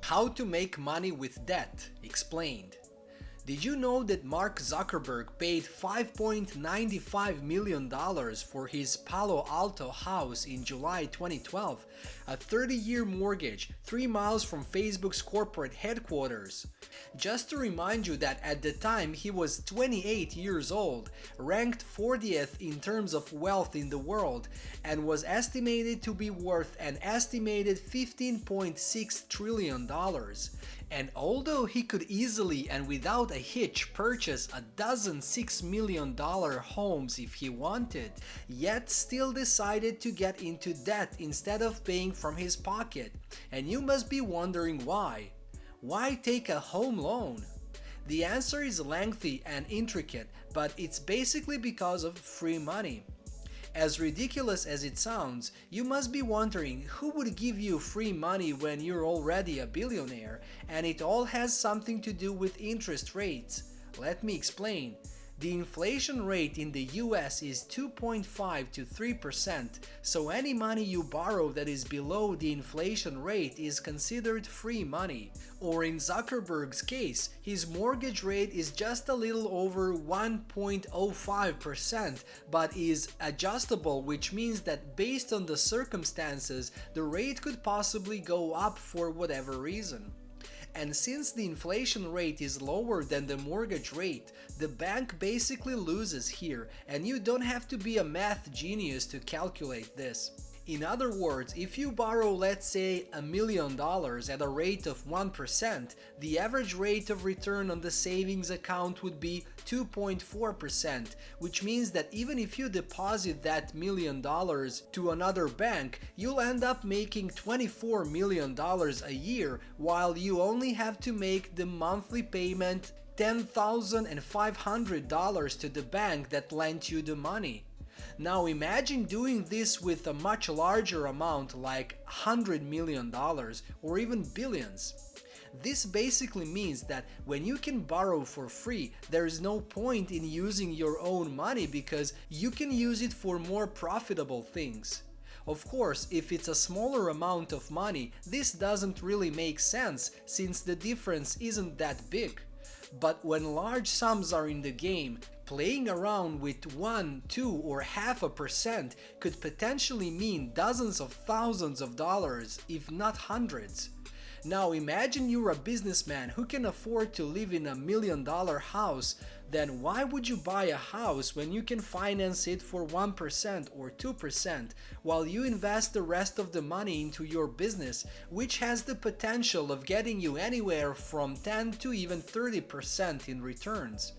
How to make money with debt explained. Did you know that Mark Zuckerberg paid $5.95 million for his Palo Alto house in July 2012, a 30-year mortgage 3 miles from Facebook's corporate headquarters? Just to remind you that at the time he was 28 years old, ranked 40th in terms of wealth in the world, and was estimated to be worth an estimated $15.6 trillion. And although he could easily and without a hitch purchase a dozen $6 million homes if he wanted, yet still decided to get into debt instead of paying from his pocket. And you must be wondering why. Why take a home loan? The answer is lengthy and intricate, but it's basically because of free money. As ridiculous as it sounds, you must be wondering who would give you free money when you're already a billionaire, and it all has something to do with interest rates. Let me explain. The inflation rate in the US is 2.5 to 3%, so any money you borrow that is below the inflation rate is considered free money. Or in Zuckerberg's case, his mortgage rate is just a little over 1.05%, but is adjustable, which means that based on the circumstances, the rate could possibly go up for whatever reason. And since the inflation rate is lower than the mortgage rate, the bank basically loses here, and you don't have to be a math genius to calculate this. In other words, if you borrow, let's say, $1 million at a rate of 1%, the average rate of return on the savings account would be 2.4%, which means that even if you deposit that $1 million to another bank, you'll end up making $24 million a year, while you only have to make the monthly payment $10,500 to the bank that lent you the money. Now imagine doing this with a much larger amount like $100 million or even billions. This basically means that when you can borrow for free, there is no point in using your own money because you can use it for more profitable things. Of course, if it's a smaller amount of money, this doesn't really make sense since the difference isn't that big. But when large sums are in the game, playing around with 1, 2, or half a percent could potentially mean dozens of thousands of dollars, if not hundreds. Now imagine you're a businessman who can afford to live in $1 million house, then why would you buy a house when you can finance it for 1% or 2% while you invest the rest of the money into your business, which has the potential of getting you anywhere from 10 to even 30% in returns?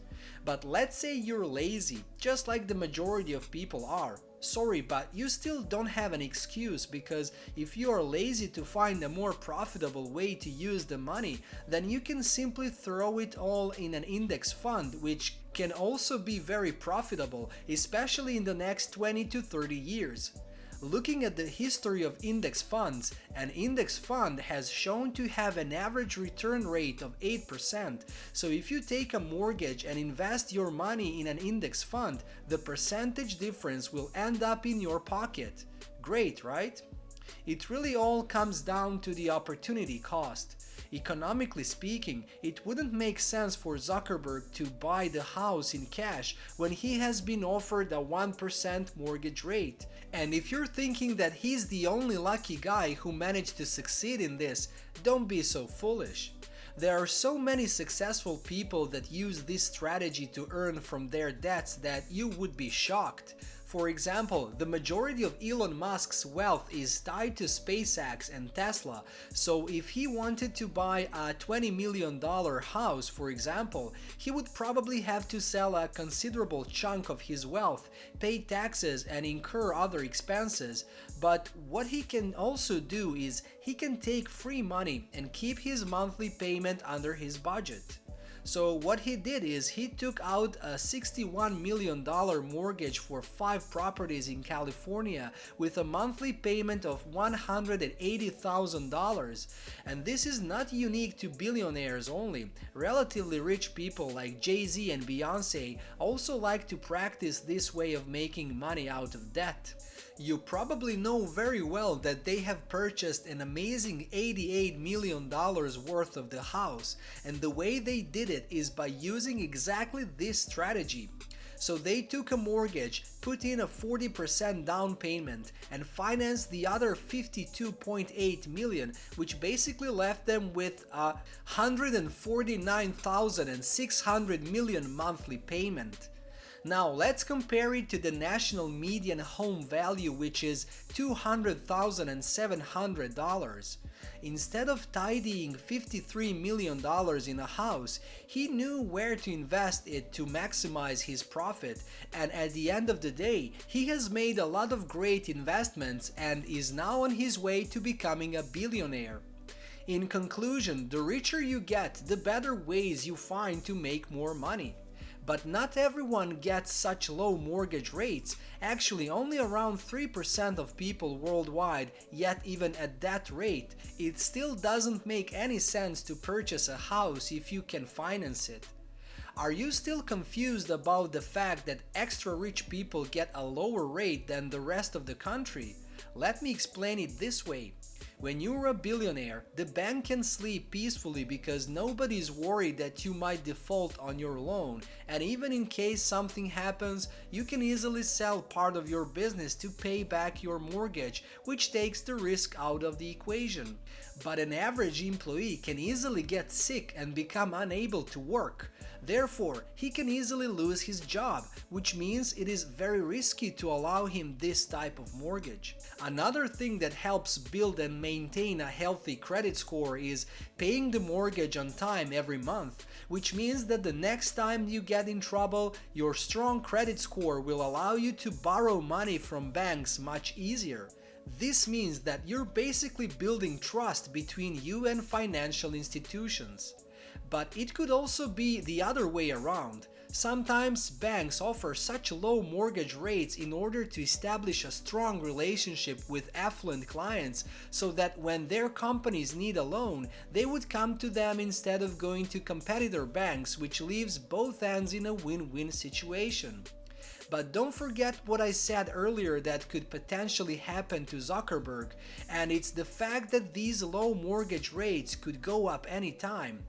But let's say you're lazy, just like the majority of people are. Sorry, but you still don't have an excuse, because if you are lazy to find a more profitable way to use the money, then you can simply throw it all in an index fund, which can also be very profitable, especially in the next 20 to 30 years. Looking at the history of index funds, an index fund has shown to have an average return rate of 8%, so if you take a mortgage and invest your money in an index fund, the percentage difference will end up in your pocket. Great, right? It really all comes down to the opportunity cost. Economically speaking, it wouldn't make sense for Zuckerberg to buy the house in cash when he has been offered a 1% mortgage rate. And if you're thinking that he's the only lucky guy who managed to succeed in this, don't be so foolish. There are so many successful people that use this strategy to earn from their debts that you would be shocked. For example, the majority of Elon Musk's wealth is tied to SpaceX and Tesla, so if he wanted to buy a $20 million house, for example, he would probably have to sell a considerable chunk of his wealth, pay taxes and incur other expenses. But what he can also do is he can take free money and keep his monthly payment under his budget. So what he did is he took out a $61 million mortgage for 5 properties in California with a monthly payment of $180,000. And this is not unique to billionaires only. Relatively rich people like Jay-Z and Beyonce also like to practice this way of making money out of debt. You probably know very well that they have purchased an amazing $88 million worth of the house, and the way they did it is by using exactly this strategy. So they took a mortgage, put in a 40% down payment, and financed the other 52.8 million, which basically left them with a 149,600 million monthly payment. Now let's compare it to the national median home value, which is $200,700. Instead of tidying $53 million in a house, he knew where to invest it to maximize his profit, and at the end of the day, he has made a lot of great investments and is now on his way to becoming a billionaire. In conclusion, the richer you get, the better ways you find to make more money. But not everyone gets such low mortgage rates. Actually, only around 3% of people worldwide, yet even at that rate, it still doesn't make any sense to purchase a house if you can finance it. Are you still confused about the fact that extra rich people get a lower rate than the rest of the country? Let me explain it this way. When you're a billionaire, the bank can sleep peacefully because nobody's worried that you might default on your loan, and even in case something happens, you can easily sell part of your business to pay back your mortgage, which takes the risk out of the equation. But an average employee can easily get sick and become unable to work. Therefore, he can easily lose his job, which means it is very risky to allow him this type of mortgage. Another thing that helps build and maintain a healthy credit score is paying the mortgage on time every month, which means that the next time you get in trouble, your strong credit score will allow you to borrow money from banks much easier. This means that you're basically building trust between you and financial institutions. But it could also be the other way around. Sometimes banks offer such low mortgage rates in order to establish a strong relationship with affluent clients so that when their companies need a loan, they would come to them instead of going to competitor banks, which leaves both ends in a win-win situation. But don't forget what I said earlier that could potentially happen to Zuckerberg, and it's the fact that these low mortgage rates could go up anytime.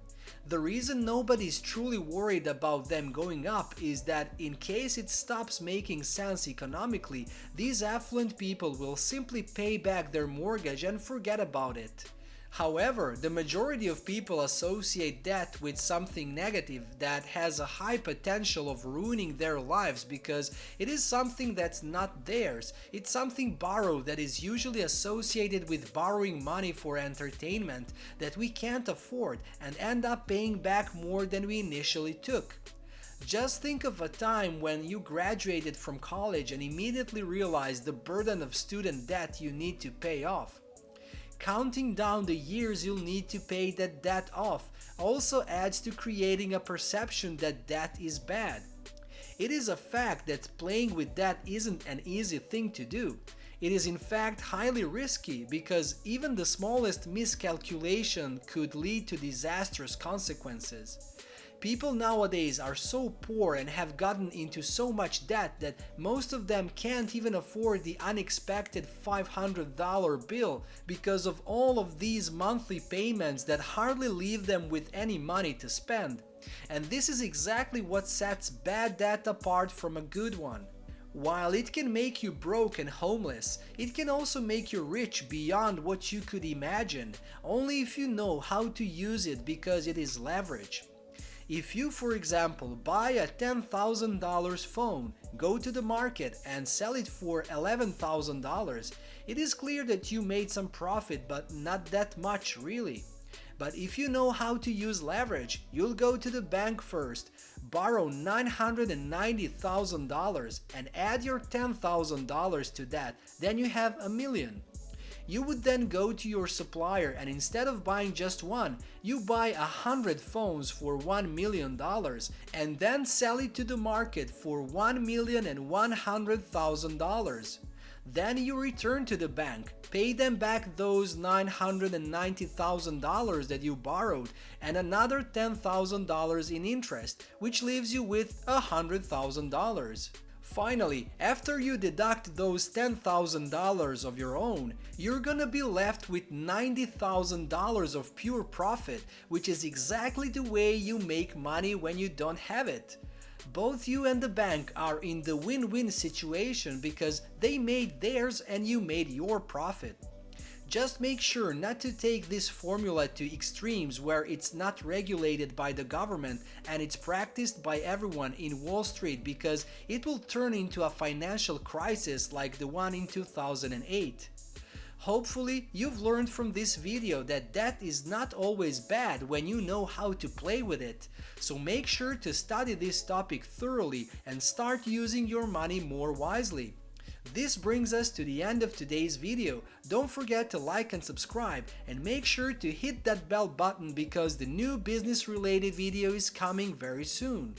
The reason nobody's truly worried about them going up is that in case it stops making sense economically, these affluent people will simply pay back their mortgage and forget about it. However, the majority of people associate debt with something negative that has a high potential of ruining their lives because it is something that's not theirs. It's something borrowed that is usually associated with borrowing money for entertainment that we can't afford and end up paying back more than we initially took. Just think of a time when you graduated from college and immediately realized the burden of student debt you need to pay off. Counting down the years you'll need to pay that debt off also adds to creating a perception that debt is bad. It is a fact that playing with debt isn't an easy thing to do. It is in fact highly risky because even the smallest miscalculation could lead to disastrous consequences. People nowadays are so poor and have gotten into so much debt that most of them can't even afford the unexpected $500 bill because of all of these monthly payments that hardly leave them with any money to spend. And this is exactly what sets bad debt apart from a good one. While it can make you broke and homeless, it can also make you rich beyond what you could imagine, only if you know how to use it because it is leverage. If you, for example, buy a $10,000 phone, go to the market and sell it for $11,000, it is clear that you made some profit, but not that much really. But if you know how to use leverage, you'll go to the bank first, borrow $990,000 and add your $10,000 to that, then you have $1 million. You would then go to your supplier and instead of buying just one, you buy 100 phones for $1 million and then sell it to the market for $1,100,000. Then you return to the bank, pay them back those $990,000 that you borrowed and another $10,000 in interest, which leaves you with $100,000. Finally, after you deduct those $10,000 of your own, you're gonna be left with $90,000 of pure profit, which is exactly the way you make money when you don't have it. Both you and the bank are in the win-win situation because they made theirs and you made your profit. Just make sure not to take this formula to extremes where it's not regulated by the government and it's practiced by everyone in Wall Street because it will turn into a financial crisis like the one in 2008. Hopefully, you've learned from this video that debt is not always bad when you know how to play with it. So make sure to study this topic thoroughly and start using your money more wisely. This brings us to the end of today's video. Don't forget to like and subscribe and make sure to hit that bell button because the new business related video is coming very soon.